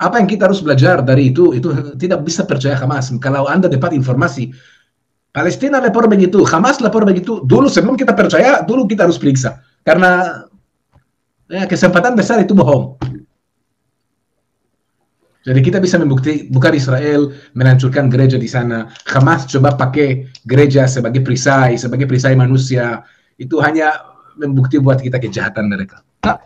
Apa yang kita harus belajar dari itu tidak bisa percaya Hamas. Kalau Anda dapat informasi, Palestina lapor begitu, Hamas lapor begitu, dulu sebelum kita percaya, dulu kita harus periksa. Karena kesempatan besar itu bohong. Jadi kita bisa membukti bukan Israel menghancurkan gereja di sana. Hamas coba pakai gereja sebagai perisai manusia. Itu hanya membukti buat kita kejahatan mereka. Nah,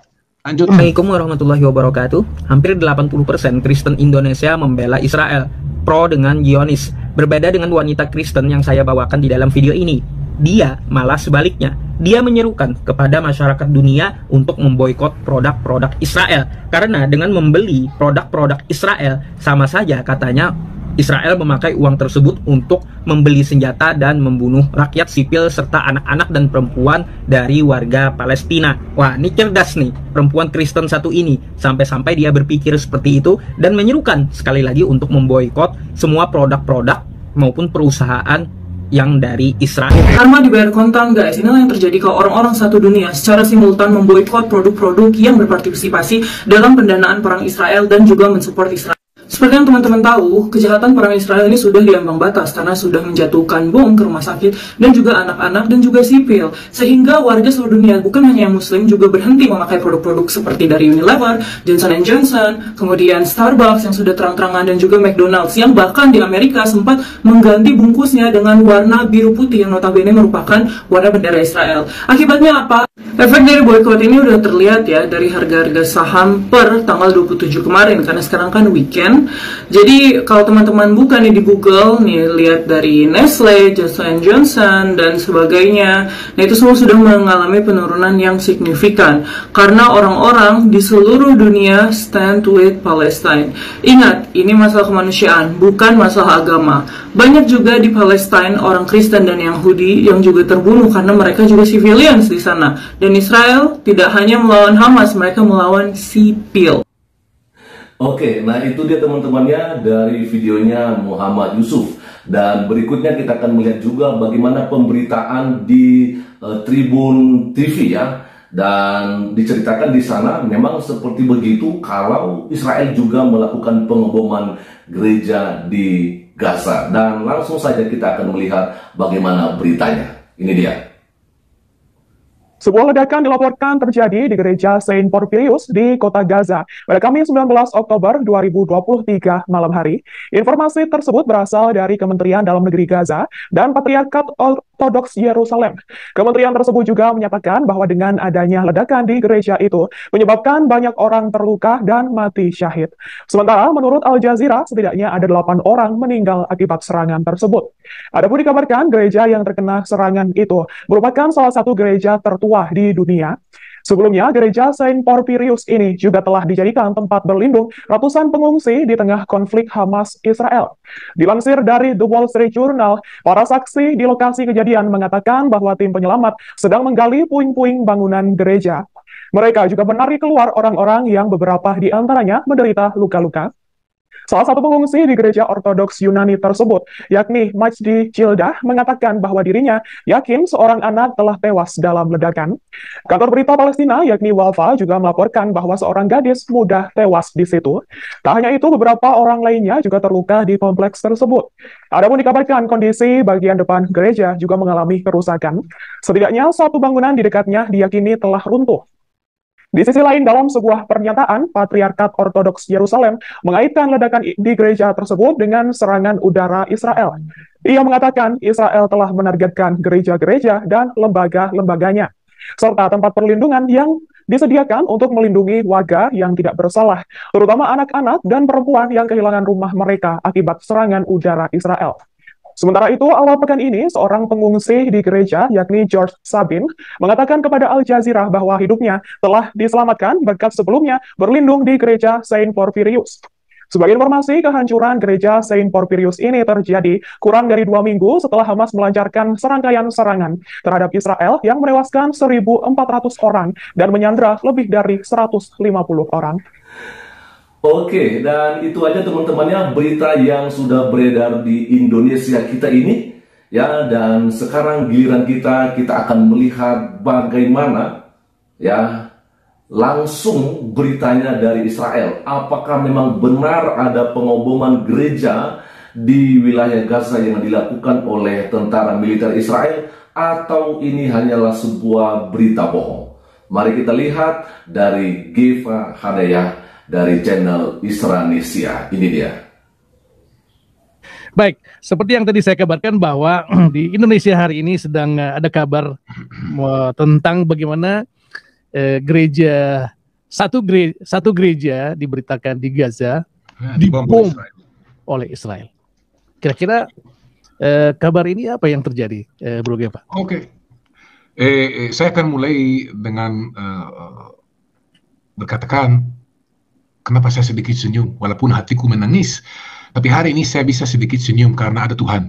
lanjut. Assalamualaikum warahmatullahi wabarakatuh. Hampir 80% Kristen Indonesia membela Israel, pro dengan Zionis. Berbeda dengan wanita Kristen yang saya bawakan di dalam video ini. Dia malah sebaliknya. Dia menyerukan kepada masyarakat dunia untuk memboikot produk-produk Israel. Karena dengan membeli produk-produk Israel, sama saja katanya Israel memakai uang tersebut untuk membeli senjata dan membunuh rakyat sipil serta anak-anak dan perempuan dari warga Palestina. Wah, ini cerdas nih perempuan Kristen satu ini. Sampai-sampai dia berpikir seperti itu dan menyerukan sekali lagi untuk memboikot semua produk-produk maupun perusahaan yang dari Israel. Karma dibayar kontan guys, inilah yang terjadi kalau orang-orang satu dunia secara simultan memboikot produk-produk yang berpartisipasi dalam pendanaan perang Israel dan juga mensupport Israel. Seperti yang teman-teman tahu, kejahatan perang Israel ini sudah diambang batas karena sudah menjatuhkan bom ke rumah sakit dan juga anak-anak dan juga sipil. Sehingga warga seluruh dunia, bukan hanya yang muslim, juga berhenti memakai produk-produk seperti dari Unilever, Johnson & Johnson, kemudian Starbucks yang sudah terang-terangan dan juga McDonald's yang bahkan di Amerika sempat mengganti bungkusnya dengan warna biru putih yang notabene merupakan warna bendera Israel. Akibatnya apa? Efek dari boykot ini udah terlihat ya dari harga-harga saham per tanggal 27 kemarin karena sekarang kan weekend. Jadi kalau teman-teman buka nih di Google nih, lihat dari Nestle, Johnson & Johnson dan sebagainya. Nah, itu semua sudah mengalami penurunan yang signifikan karena orang-orang di seluruh dunia stand with Palestine. Ingat, ini masalah kemanusiaan, bukan masalah agama. Banyak juga di Palestine orang Kristen dan Yahudi yang juga terbunuh karena mereka juga civilians di sana. Dan Israel tidak hanya melawan Hamas, mereka melawan sipil. Oke, nah itu dia teman-temannya dari videonya Muhammad Yusuf. Dan berikutnya kita akan melihat juga bagaimana pemberitaan di Tribun TV ya. Dan diceritakan di sana memang seperti begitu kalau Israel juga melakukan pengeboman gereja di Gaza. Dan langsung saja kita akan melihat bagaimana beritanya. Ini dia. Sebuah ledakan dilaporkan terjadi di gereja Saint Porphyrius di kota Gaza pada Kamis 19 Oktober 2023 malam hari. Informasi tersebut berasal dari Kementerian Dalam Negeri Gaza dan Patriarkat Ortodoks Yerusalem. Kementerian tersebut juga menyatakan bahwa dengan adanya ledakan di gereja itu menyebabkan banyak orang terluka dan mati syahid. Sementara menurut Al Jazeera setidaknya ada 8 orang meninggal akibat serangan tersebut. Adapun dikabarkan gereja yang terkena serangan itu merupakan salah satu gereja tertua di dunia. Sebelumnya, gereja Saint Porphyrius ini juga telah dijadikan tempat berlindung ratusan pengungsi di tengah konflik Hamas-Israel. Dilansir dari The Wall Street Journal, para saksi di lokasi kejadian mengatakan bahwa tim penyelamat sedang menggali puing-puing bangunan gereja. Mereka juga menarik keluar orang-orang yang beberapa di antaranya menderita luka-luka. Salah satu pengungsi di gereja Ortodoks Yunani tersebut, yakni Majdi Cildah, mengatakan bahwa dirinya yakin seorang anak telah tewas dalam ledakan. Kantor berita Palestina, yakni Wafa, juga melaporkan bahwa seorang gadis muda tewas di situ. Tak hanya itu, beberapa orang lainnya juga terluka di kompleks tersebut. Adapun dikabarkan kondisi bagian depan gereja juga mengalami kerusakan. Setidaknya satu bangunan di dekatnya diyakini telah runtuh. Di sisi lain, dalam sebuah pernyataan, Patriarkat Ortodoks Yerusalem mengaitkan ledakan di gereja tersebut dengan serangan udara Israel. Ia mengatakan Israel telah menargetkan gereja-gereja dan lembaga-lembaganya, serta tempat perlindungan yang disediakan untuk melindungi warga yang tidak bersalah, terutama anak-anak dan perempuan yang kehilangan rumah mereka akibat serangan udara Israel. Sementara itu, awal pekan ini, seorang pengungsi di gereja, yakni George Sabin, mengatakan kepada Al Jazeera bahwa hidupnya telah diselamatkan berkat sebelumnya berlindung di gereja Saint Porphyrius. Sebagai informasi, kehancuran gereja Saint Porphyrius ini terjadi kurang dari 2 minggu setelah Hamas melancarkan serangkaian serangan terhadap Israel yang menewaskan 1.400 orang dan menyandra lebih dari 150 orang. Oke, dan itu aja teman-temannya berita yang sudah beredar di Indonesia kita ini ya. Dan sekarang giliran kita akan melihat bagaimana ya langsung beritanya dari Israel. Apakah memang benar ada pengoboman gereja di wilayah Gaza yang dilakukan oleh tentara militer Israel, atau ini hanyalah sebuah berita bohong? Mari kita lihat dari Geva Hadayah dari channel Isranesia. Ini dia. Baik, seperti yang tadi saya kabarkan bahwa di Indonesia hari ini sedang ada kabar tentang bagaimana satu gereja diberitakan di Gaza dibom oleh Israel. Kira-kira kabar ini apa yang terjadi, Bro Geva? Oke. Saya akan mulai dengan berkatakan kenapa saya sedikit senyum walaupun hatiku menangis. Tapi hari ini saya bisa sedikit senyum karena ada Tuhan.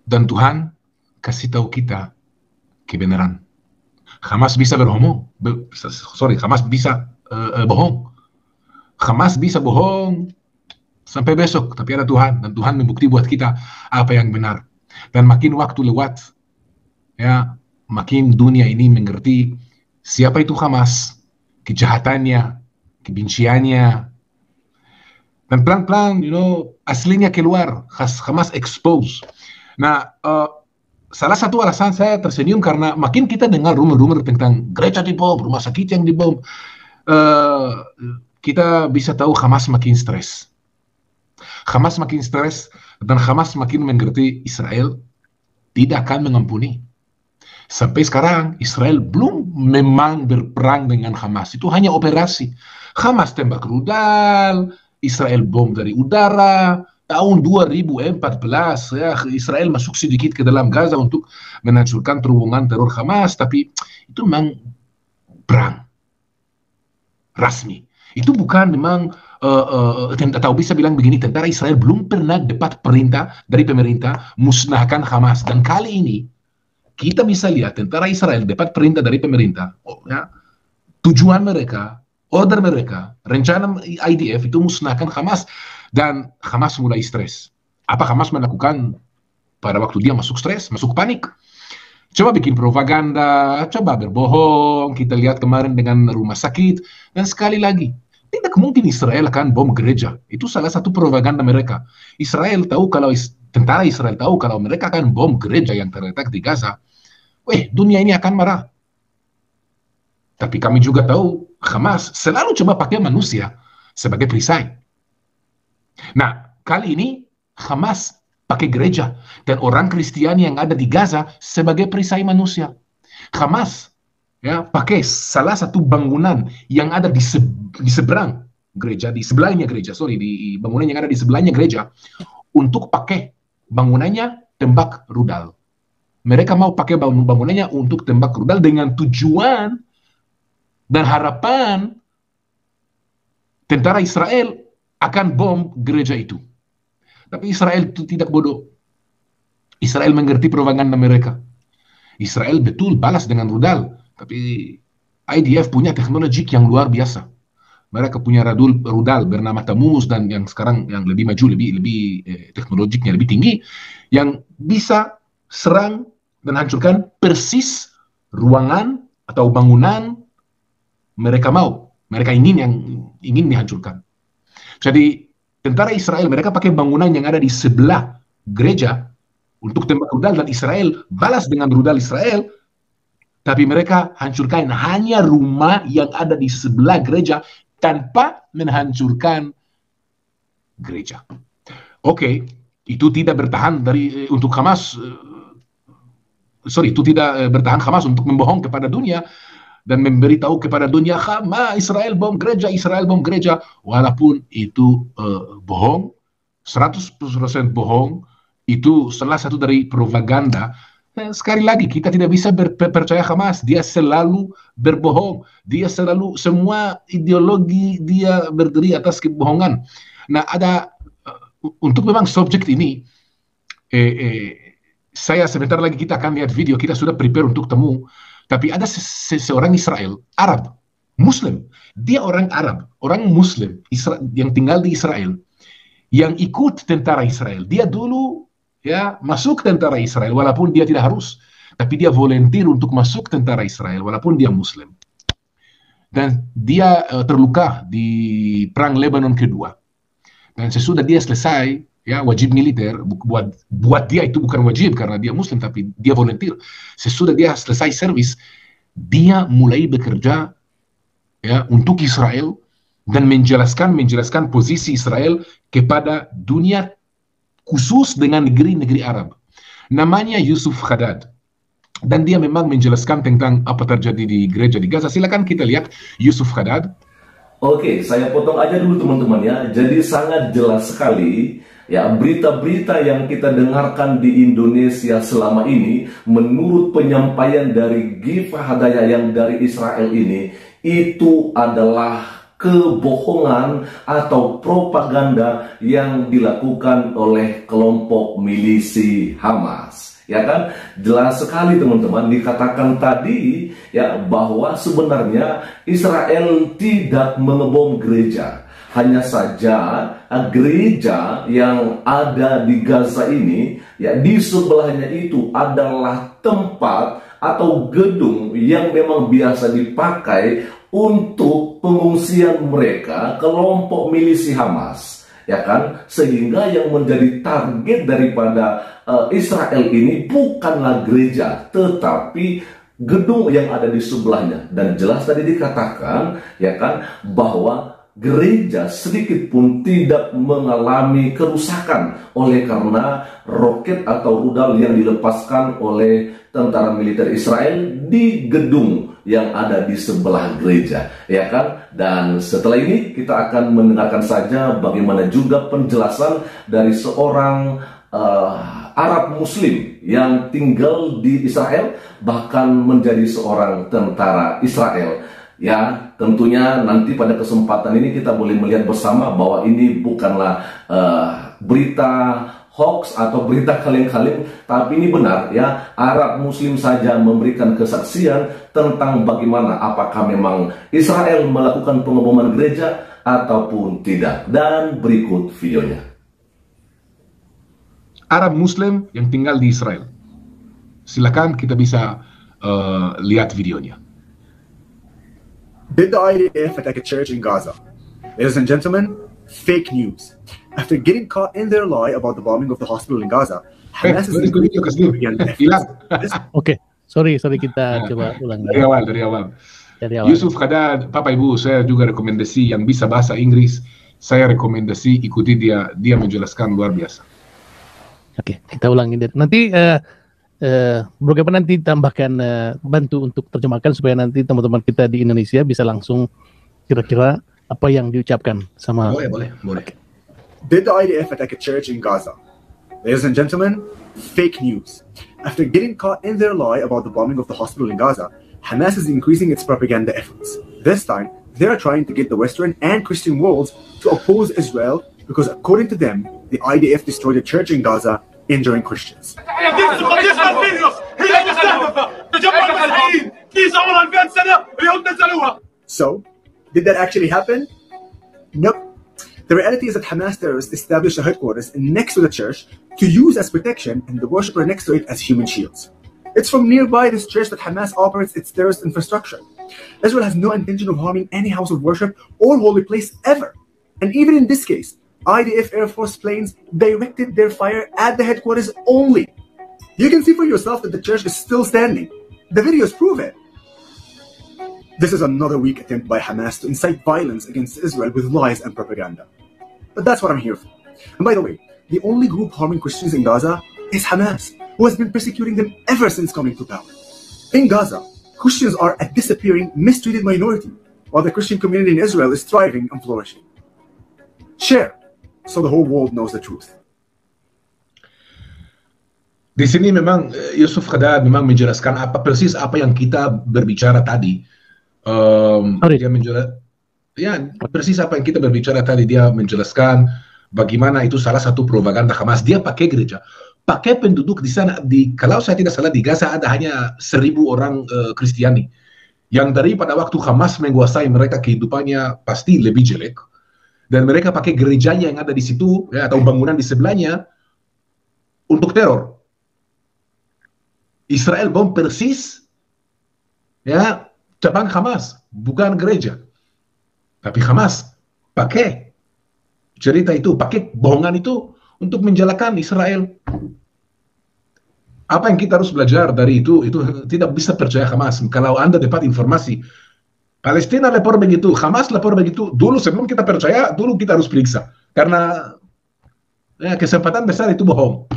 Dan Tuhan kasih tahu kita kebenaran. Hamas bisa Hamas bisa bohong. Hamas bisa bohong sampai besok. Tapi ada Tuhan. Dan Tuhan membukti buat kita apa yang benar. Dan makin waktu lewat, ya, makin dunia ini mengerti siapa itu Hamas, kejahatannya, kebenciannya. Dan pelan-pelan, aslinya keluar, Hamas expose. Nah, salah satu alasan saya tersenyum karena makin kita dengar rumor-rumor tentang gereja dibom, rumah sakit yang dibom, kita bisa tahu Hamas makin stres. Hamas makin stres dan Hamas makin mengerti Israel tidak akan mengampuni. Sampai sekarang Israel belum memang berperang dengan Hamas. Itu hanya operasi. Hamas tembak rudal, Israel bom dari udara. Tahun 2014 ya, Israel masuk sedikit ke dalam Gaza untuk menghancurkan terowongan teror Hamas, tapi itu memang perang rasmi. Itu bukan memang atau bisa bilang begini, tentara Israel belum pernah dapat perintah dari pemerintah musnahkan Hamas. Dan kali ini kita bisa lihat tentara Israel dapat perintah dari pemerintah. Tujuan mereka, order mereka, rencana IDF itu musnahkan Hamas. Dan Hamas mulai stres. Apa Hamas melakukan pada waktu dia masuk stres, masuk panik? Coba bikin propaganda, coba berbohong. Kita lihat kemarin dengan rumah sakit. Dan sekali lagi, tidak mungkin Israel akan bom gereja. Itu salah satu propaganda mereka. Tentara Israel tahu kalau mereka akan bom gereja yang terletak di Gaza. Dunia ini akan marah. Tapi kami juga tahu Hamas selalu coba pakai manusia sebagai perisai. Nah, kali ini Hamas pakai gereja dan orang Kristiani yang ada di Gaza sebagai perisai manusia. Hamas pakai salah satu bangunan yang ada di seberang gereja, di sebelahnya gereja, di bangunan yang ada di sebelahnya gereja, untuk pakai bangunannya tembak rudal. Mereka mau pakai bangunannya untuk tembak rudal dengan tujuan dan harapan tentara Israel akan bom gereja itu. Tapi Israel itu tidak bodoh. Israel mengerti propaganda mereka. Israel betul balas dengan rudal. Tapi IDF punya teknologi yang luar biasa. Mereka punya rudal bernama Tammuz dan yang sekarang yang lebih maju, lebih teknologinya lebih tinggi, yang bisa serang dan hancurkan persis ruangan atau bangunan mereka ingin dihancurkan. Jadi tentara Israel mereka pakai bangunan yang ada di sebelah gereja untuk tembak rudal, dan Israel balas dengan rudal Israel, tapi mereka hancurkan hanya rumah yang ada di sebelah gereja tanpa menghancurkan gereja. Oke, itu tidak bertahan untuk Hamas. Itu tidak bertahan Hamas untuk membohong kepada dunia dan memberitahu kepada dunia, Israel bom gereja, Israel bom gereja. Walaupun itu bohong, 100% bohong, itu salah satu dari propaganda. Sekali lagi, kita tidak bisa percaya Hamas. Dia selalu berbohong. Dia selalu, semua ideologi dia berdiri atas kebohongan. Nah, untuk memang subjek ini, saya sebentar lagi kita akan lihat video, kita sudah prepare untuk temu. Tapi ada seorang Israel, Arab, Muslim. Dia orang Arab, orang Muslim yang tinggal di Israel, yang ikut tentara Israel. Dia dulu masuk tentara Israel, walaupun dia tidak harus. Tapi dia volunteer untuk masuk tentara Israel, walaupun dia Muslim. dan dia terluka di perang Lebanon kedua. Dan sesudah dia selesai, ya wajib militer, buat dia itu bukan wajib karena dia Muslim, tapi dia volunteer. Sesudah dia selesai servis, dia mulai bekerja ya untuk Israel dan menjelaskan posisi Israel kepada dunia, khusus dengan negeri-negeri Arab. Namanya Yusuf Haddad. Dan dia memang menjelaskan tentang apa terjadi di gereja di Gaza. Silakan kita lihat Yusuf Haddad. Oke, saya potong aja dulu teman-teman ya. Jadi sangat jelas sekali ya, berita-berita yang kita dengarkan di Indonesia selama ini, menurut penyampaian dari Giva Hadaya yang dari Israel ini, itu adalah kebohongan atau propaganda yang dilakukan oleh kelompok milisi Hamas. Ya kan, jelas sekali teman-teman, dikatakan tadi ya bahwa sebenarnya Israel tidak mengebom gereja. Hanya saja gereja yang ada di Gaza ini ya, di sebelahnya itu adalah tempat atau gedung yang memang biasa dipakai untuk pengungsian mereka, kelompok milisi Hamas. Ya kan, sehingga yang menjadi target daripada Israel ini bukanlah gereja, tetapi gedung yang ada di sebelahnya. Dan jelas tadi dikatakan ya kan bahwa gereja sedikit pun tidak mengalami kerusakan oleh karena roket atau rudal yang dilepaskan oleh tentara militer Israel di gedung yang ada di sebelah gereja, ya kan? Dan setelah ini kita akan mendengarkan saja bagaimana juga penjelasan dari seorang Arab Muslim yang tinggal di Israel, bahkan menjadi seorang tentara Israel. Ya, tentunya nanti pada kesempatan ini kita boleh melihat bersama bahwa ini bukanlah berita hoax atau berita kaleng-kaleng, tapi ini benar ya, Arab Muslim saja memberikan kesaksian tentang bagaimana apakah memang Israel melakukan pengeboman gereja ataupun tidak. Dan berikut videonya. Arab Muslim yang tinggal di Israel. Silakan kita bisa lihat videonya. Did the IDF attack a church in Gaza? Ladies and gentlemen, fake news. After getting caught in their lie about the bombing of the hospital in Gaza, Hamas is Oke, sorry kita coba ulang. Dari awal. Yusuf Haddad, Bapak Ibu, saya juga rekomendasi yang bisa bahasa Inggris. Saya rekomendasi ikuti dia menjelaskan luar biasa. Oke, kita ulangi. Nanti Bro Gapa nanti tambahkan bantu untuk terjemahkan supaya nanti teman-teman kita di Indonesia bisa langsung kira-kira apa yang diucapkan sama. Boleh. Okay. Did the IDF attack a church in Gaza? Ladies and gentlemen, fake news. After getting caught in their lie about the bombing of the hospital in Gaza, Hamas is increasing its propaganda efforts. This time, they are trying to get the Western and Christian worlds to oppose Israel because, according to them, the IDF destroyed a church in Gaza, injuring Christians. So, did that actually happen? Nope. The reality is that Hamas terrorists established a headquarters next to the church to use as protection and the worshipper next to it as human shields. It's from nearby this church that Hamas operates its terrorist infrastructure. Israel has no intention of harming any house of worship or holy place ever. And even in this case, IDF Air Force planes directed their fire at the headquarters only. You can see for yourself that the church is still standing. The videos prove it. This is another weak attempt by Hamas to incite violence against Israel with lies and propaganda. But that's what I'm here for. And by the way, the only group harming Christians in Gaza is Hamas, who has been persecuting them ever since coming to power. In Gaza, Christians are a disappearing, mistreated minority, while the Christian community in Israel is thriving and flourishing. Share, so the whole world knows the truth. Di sini memang Yusuf Haddad memang menjelaskan persis apa yang kita berbicara tadi. Dia persis apa yang kita berbicara tadi. Dia menjelaskan bagaimana itu salah satu propaganda Hamas. Dia pakai gereja, pakai penduduk di sana. Kalau saya tidak salah di Gaza ada hanya 1.000 orang Kristiani. Yang daripada waktu Hamas menguasai mereka, kehidupannya pasti lebih jelek. Dan mereka pakai gerejanya yang ada di situ ya, atau bangunan di sebelahnya untuk teror. Israel bom persis ya cabang Hamas. bukan gereja. Tapi Hamas pakai cerita itu, pakai bohongan itu untuk menjelekan Israel. Apa yang kita harus belajar dari itu tidak bisa percaya Hamas. Kalau Anda dapat informasi, Palestina lapor begitu, Hamas lapor begitu, dulu sebelum kita percaya, dulu kita harus periksa. Karena kesempatan besar itu bohong.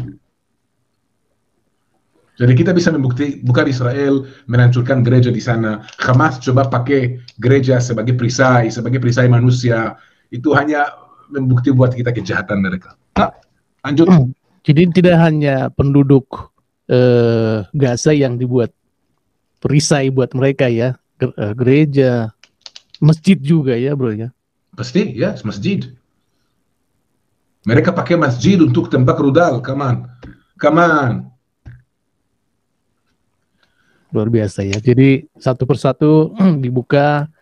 Jadi kita bisa membukti, bukan Israel menghancurkan gereja di sana. Hamas coba pakai gereja sebagai perisai manusia. Itu hanya membukti buat kita kejahatan mereka. Nah, lanjut. Jadi tidak hanya penduduk Gaza yang dibuat perisai buat mereka ya, gereja, masjid juga ya bro ya. Pasti ya, masjid. Mereka pakai masjid untuk tembak rudal, come on. Luar biasa ya. Jadi satu persatu dibuka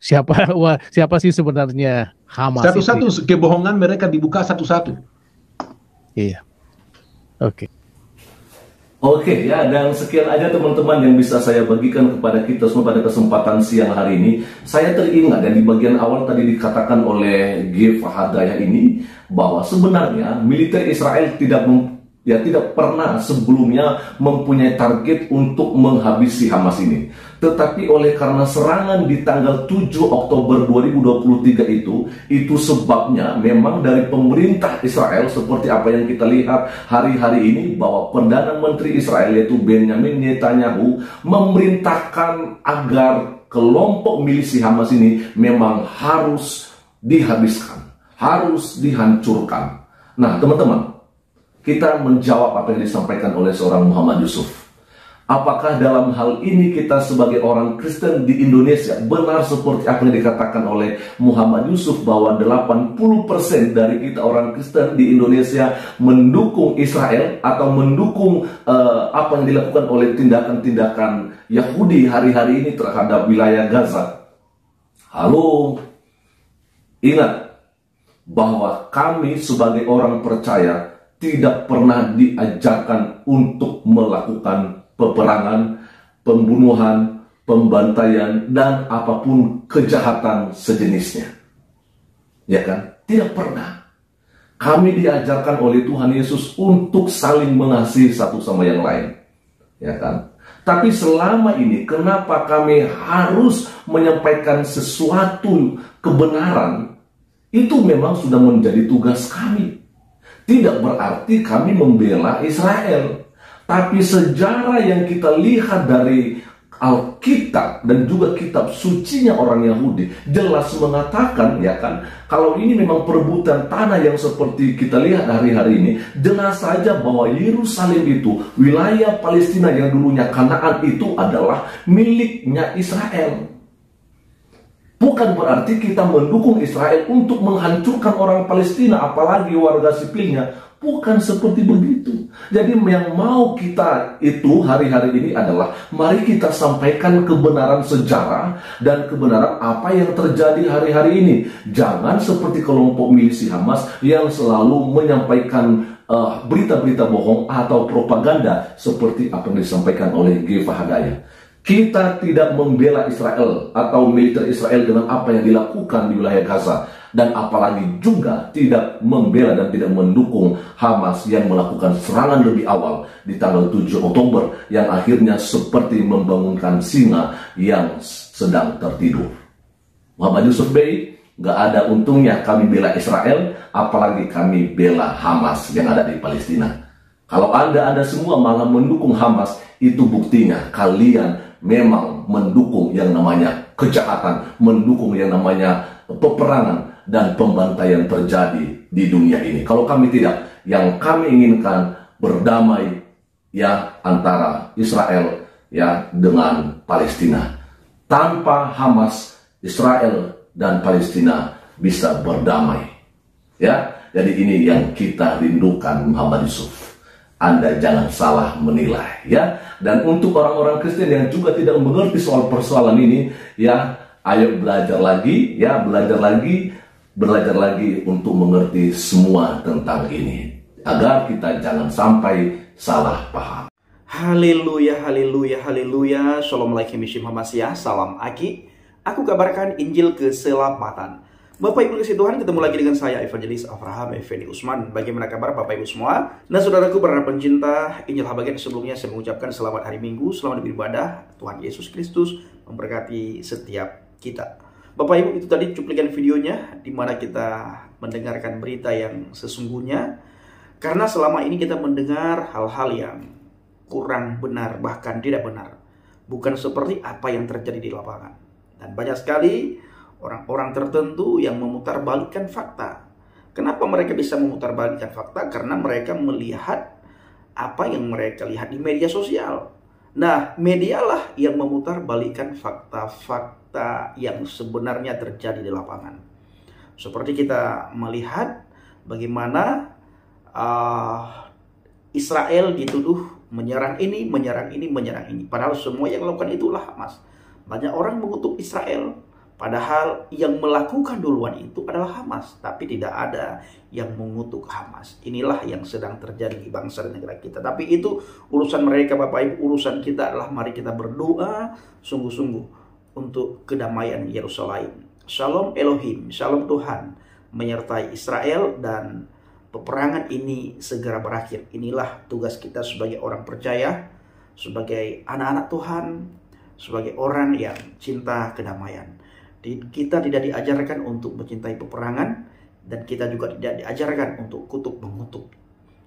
siapa sih sebenarnya Hamas? Satu-satu kebohongan mereka dibuka satu-satu. Iya. Oke. Oke ya, dan sekian aja teman-teman yang bisa saya bagikan kepada kita semua pada kesempatan siang hari ini. Saya teringat dan di bagian awal tadi dikatakan oleh G. Fahadaya ini bahwa sebenarnya militer Israel tidak pernah sebelumnya mempunyai target untuk menghabisi Hamas ini. Tetapi oleh karena serangan di tanggal 7 Oktober 2023 itu sebabnya memang dari pemerintah Israel seperti apa yang kita lihat hari-hari ini bahwa Perdana Menteri Israel yaitu Benjamin Netanyahu memerintahkan agar kelompok milisi Hamas ini memang harus dihabiskan, harus dihancurkan. Nah teman-teman, kita menjawab apa yang disampaikan oleh seorang Muhammad Yusuf. Apakah dalam hal ini kita sebagai orang Kristen di Indonesia benar seperti apa yang dikatakan oleh Muhammad Yusuf bahwa 80% dari kita orang Kristen di Indonesia mendukung Israel atau mendukung apa yang dilakukan oleh tindakan-tindakan Yahudi hari-hari ini terhadap wilayah Gaza? Halo, ingat bahwa kami sebagai orang percaya tidak pernah diajarkan untuk melakukan peperangan, pembunuhan, pembantaian, dan apapun kejahatan sejenisnya. Ya kan? Tidak pernah. Kami diajarkan oleh Tuhan Yesus untuk saling mengasihi satu sama yang lain. Ya kan? Tapi selama ini, kenapa kami harus menyampaikan sesuatu kebenaran? Itu memang sudah menjadi tugas kami. Tidak berarti kami membela Israel. Tapi sejarah yang kita lihat dari Alkitab dan juga kitab sucinya orang Yahudi jelas mengatakan, ya kan, kalau ini memang perebutan tanah yang seperti kita lihat hari-hari ini, jelas saja bahwa Yerusalem itu, wilayah Palestina yang dulunya Kanaan itu adalah miliknya Israel. Bukan berarti kita mendukung Israel untuk menghancurkan orang Palestina, apalagi warga sipilnya. Bukan seperti begitu. Jadi yang mau kita itu hari-hari ini adalah mari kita sampaikan kebenaran sejarah dan kebenaran apa yang terjadi hari-hari ini. Jangan seperti kelompok milisi Hamas yang selalu menyampaikan berita-berita bohong atau propaganda seperti apa yang disampaikan oleh G. Fahadaya. Kita tidak membela Israel atau militer Israel dengan apa yang dilakukan di wilayah Gaza. Dan apalagi juga tidak membela dan tidak mendukung Hamas yang melakukan serangan lebih awal di tanggal 7 Oktober yang akhirnya seperti membangunkan singa yang sedang tertidur. Muhammad Yusuf Bey, gak ada untungnya kami bela Israel, apalagi kami bela Hamas yang ada di Palestina. Kalau Anda semua malah mendukung Hamas, itu buktinya kalian memang mendukung yang namanya kejahatan, mendukung yang namanya peperangan dan pembantaian terjadi di dunia ini. Kalau kami tidak, yang kami inginkan berdamai ya antara Israel ya dengan Palestina. Tanpa Hamas, Israel dan Palestina bisa berdamai. Ya, jadi ini yang kita rindukan Muhammad Yusuf. Anda jangan salah menilai ya. Dan untuk orang-orang Kristen yang juga tidak mengerti soal persoalan ini, ya, ayo belajar lagi ya, belajar lagi untuk mengerti semua tentang ini agar kita jangan sampai salah paham. Haleluya, haleluya, haleluya. Assalamualaikum warahmatullahi wabarakatuh. Salam Aki. Aku kabarkan Injil keselamatan. Bapak Ibu kasih Tuhan, ketemu lagi dengan saya Evangelis Abraham Effendi Usman. Bagaimana kabar Bapak Ibu semua? Nah saudaraku para pencinta Injil Habagat, sebelumnya saya mengucapkan selamat hari Minggu, selamat beribadah. Tuhan Yesus Kristus memberkati setiap kita. Bapak Ibu, itu tadi cuplikan videonya di mana kita mendengarkan berita yang sesungguhnya. Karena selama ini kita mendengar hal-hal yang kurang benar, bahkan tidak benar. Bukan seperti apa yang terjadi di lapangan. Dan banyak sekali orang-orang tertentu yang memutarbalikkan fakta. Kenapa mereka bisa memutarbalikkan fakta? Karena mereka melihat apa yang mereka lihat di media sosial. Nah, medialah yang memutarbalikkan fakta-fakta yang sebenarnya terjadi di lapangan. Seperti kita melihat bagaimana Israel dituduh menyerang ini, menyerang ini, menyerang ini. Padahal semua yang melakukan itulah Hamas. Banyak orang mengutuk Israel, padahal yang melakukan duluan itu adalah Hamas. Tapi tidak ada yang mengutuk Hamas. Inilah yang sedang terjadi di bangsa dan negara kita. Tapi itu urusan mereka Bapak Ibu. Urusan kita adalah mari kita berdoa sungguh-sungguh untuk kedamaian Yerusalem. Shalom Elohim, shalom Tuhan menyertai Israel dan peperangan ini segera berakhir. Inilah tugas kita sebagai orang percaya, sebagai anak-anak Tuhan, sebagai orang yang cinta kedamaian. Kita tidak diajarkan untuk mencintai peperangan, dan kita juga tidak diajarkan untuk kutuk mengutuk.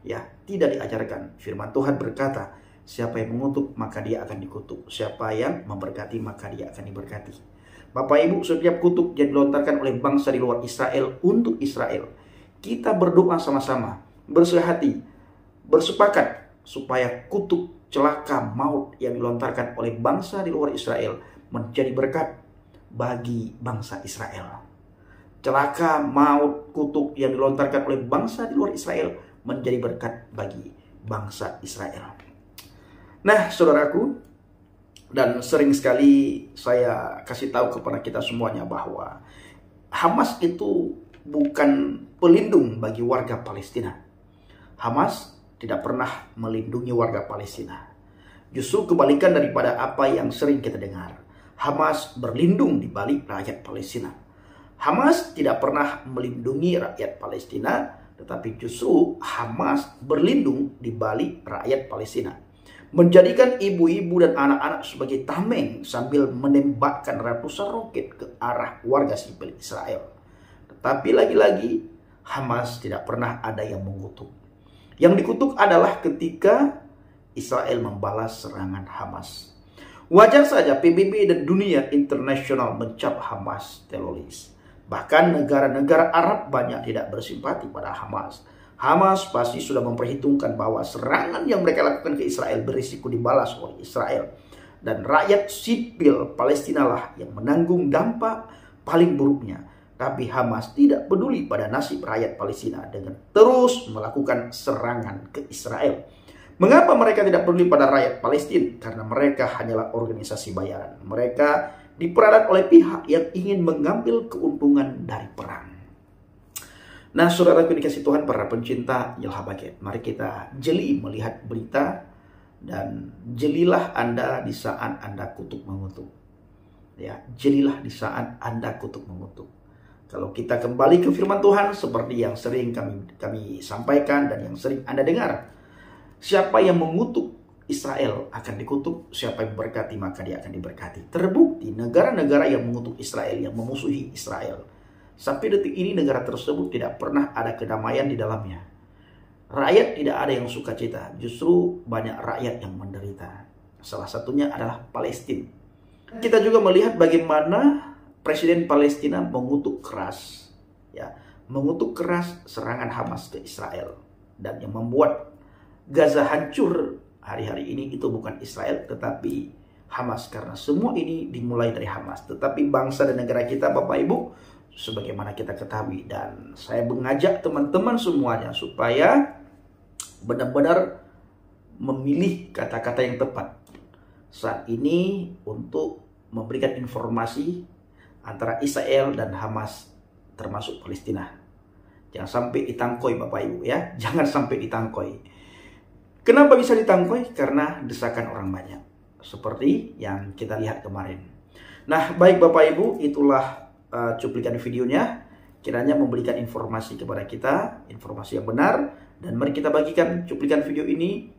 Ya, tidak diajarkan. Firman Tuhan berkata, siapa yang mengutuk maka dia akan dikutuk. Siapa yang memberkati maka dia akan diberkati. Bapak Ibu, setiap kutuk yang dilontarkan oleh bangsa di luar Israel untuk Israel, kita berdoa sama-sama, bersehati, bersepakat supaya kutuk celaka maut yang dilontarkan oleh bangsa di luar Israel menjadi berkat bagi bangsa Israel. Celaka maut kutuk yang dilontarkan oleh bangsa di luar Israel menjadi berkat bagi bangsa Israel. Nah, saudaraku, dan sering sekali saya kasih tahu kepada kita semuanya bahwa Hamas itu bukan pelindung bagi warga Palestina. Hamas tidak pernah melindungi warga Palestina. Justru kebalikan daripada apa yang sering kita dengar. Hamas berlindung di balik rakyat Palestina. Hamas tidak pernah melindungi rakyat Palestina, tetapi justru Hamas berlindung di balik rakyat Palestina. Menjadikan ibu-ibu dan anak-anak sebagai tameng sambil menembakkan ratusan roket ke arah warga sipil Israel. Tapi lagi-lagi Hamas tidak pernah ada yang mengutuk. Yang dikutuk adalah ketika Israel membalas serangan Hamas. Wajar saja PBB dan dunia internasional mencap Hamas teroris. Bahkan negara-negara Arab banyak tidak bersimpati pada Hamas. Hamas pasti sudah memperhitungkan bahwa serangan yang mereka lakukan ke Israel berisiko dibalas oleh Israel. Dan rakyat sipil Palestina lah yang menanggung dampak paling buruknya. Tapi Hamas tidak peduli pada nasib rakyat Palestina dengan terus melakukan serangan ke Israel. Mengapa mereka tidak peduli pada rakyat Palestina? Karena mereka hanyalah organisasi bayaran. Mereka diperalat oleh pihak yang ingin mengambil keuntungan dari perang. Nah, saudaraku dikasih Tuhan, para pencinta Injil Habagat, mari kita jeli melihat berita dan jelilah Anda di saat Anda kutuk mengutuk. Ya, jelilah di saat Anda kutuk mengutuk. Kalau kita kembali ke firman Tuhan seperti yang sering kami sampaikan dan yang sering Anda dengar. Siapa yang mengutuk Israel akan dikutuk, siapa yang berkati maka dia akan diberkati. Terbukti negara-negara yang mengutuk Israel, yang memusuhi Israel, sampai detik ini negara tersebut tidak pernah ada kedamaian di dalamnya. Rakyat tidak ada yang sukacita, justru banyak rakyat yang menderita. Salah satunya adalah Palestina. Kita juga melihat bagaimana Presiden Palestina mengutuk keras serangan Hamas ke Israel. Dan yang membuat Gaza hancur hari-hari ini itu bukan Israel tetapi Hamas. Karena semua ini dimulai dari Hamas. Tetapi bangsa dan negara kita Bapak Ibu, sebagaimana kita ketahui, dan saya mengajak teman-teman semuanya supaya benar-benar memilih kata-kata yang tepat saat ini untuk memberikan informasi antara Israel dan Hamas termasuk Palestina. Jangan sampai ditangkoi Bapak Ibu ya, jangan sampai ditangkoi. Kenapa bisa ditangkoi? Karena desakan orang banyak. Seperti yang kita lihat kemarin. Nah, baik Bapak Ibu, itulah cuplikan videonya. Kiranya memberikan informasi kepada kita, informasi yang benar. Dan mari kita bagikan cuplikan video ini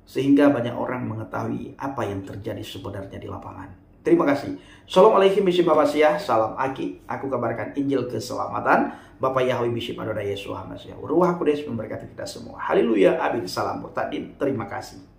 sehingga banyak orang mengetahui apa yang terjadi sebenarnya di lapangan. Terima kasih. Assalamualaikum Bishim Babasiyah. Salam Aki. Aku kabarkan Injil keselamatan. Bapak Yahweh Bishim Adonai Yesus Hamasiah. Ruah Kudus memberkati kita semua. Haleluya. Amin. Salam bertakdim. Terima kasih.